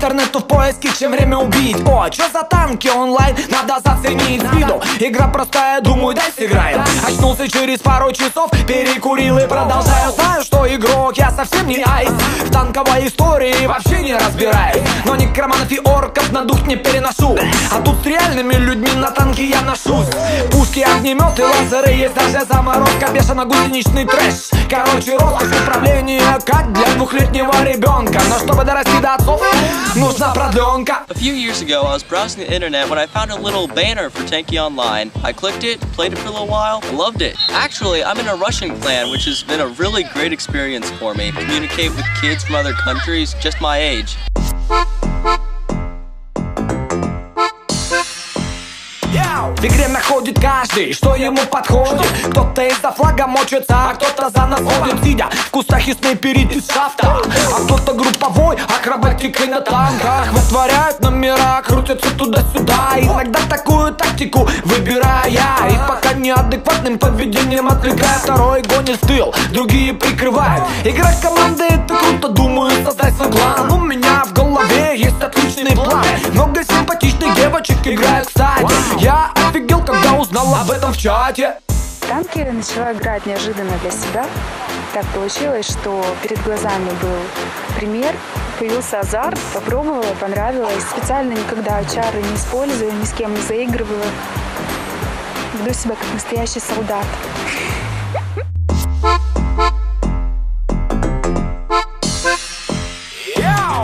интернету в поиске, чем время убить. О, чё за танки онлайн, надо заценить с виду. Игра простая, думаю, дай сыграем. Очнулся через пару часов, перекурил и продолжаю. Знаю, что игрок, я совсем не айс. В танковой истории вообще не разбираюсь. Но некроманов и орков на дух не переношу. А тут с реальными людьми на танке я ношусь. Пушки, огнеметы, лазеры, есть даже заморозка. Бешено-гусеничный трэш. Короче, роскошь управления, как для двухлетнего ребенка. Но чтобы дорасти до отцов, нужна продленка. A few years ago, I was browsing the internet when I found a little banner for Tanky Online. I clicked it, played it for a little while, I loved it. Actually, I'm in a Russian clan, which has been a really great experience for me. Communicate with kids from other countries, just my age. В игре находит каждый, что ему подходит. Кто-то из-за флага мочится, а кто-то за нас ходит, сидя в кустах и снайперит из шафта. А кто-то групповой, акробатикой на танках вытворяют номера, крутятся туда-сюда. Иногда такую тактику выбираю я. И пока неадекватным поведением отвлекая, второй гонит в тыл, другие прикрывают. Игра команды — это круто, думаю, создать свой клан. У меня в голове есть отличный план. Много симпатичных девочек играют, кстати. Я офигел, когда узнал об этом в чате. Танки начала играть неожиданно для себя. Так получилось, что перед глазами был пример, появился азарт, попробовала, понравилось. Специально никогда чары не использую, ни с кем не заигрываю. Веду себя как настоящий солдат.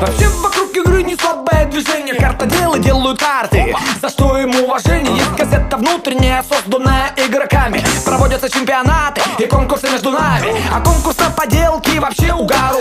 Вообще вокруг игры не слабое движение. Картоделы делают карты, за что им уважение. Есть газета внутренняя, созданная игроками. Проводятся чемпионаты и конкурсы между нами. А конкурс на поделки вообще угару.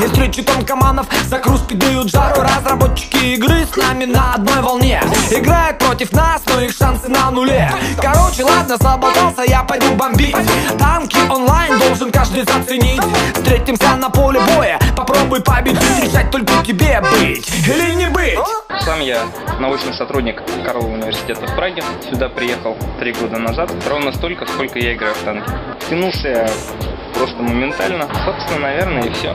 Из встречи тонкоманов за кружки дают жару. Разработчики игры с нами на одной волне. Играют против нас, но их шансы на нуле. Короче, ладно, заболтался, я пойду бомбить. Танки онлайн должен каждый заценить. Встретимся на поле боя, попробуй победить. Решать только тебе быть или не быть. Сам я научный сотрудник Карлова университета в Праге. Сюда приехал 3 года назад. Ровно столько, сколько я играю в танки. Втянулся я просто моментально. Собственно, наверное, и все.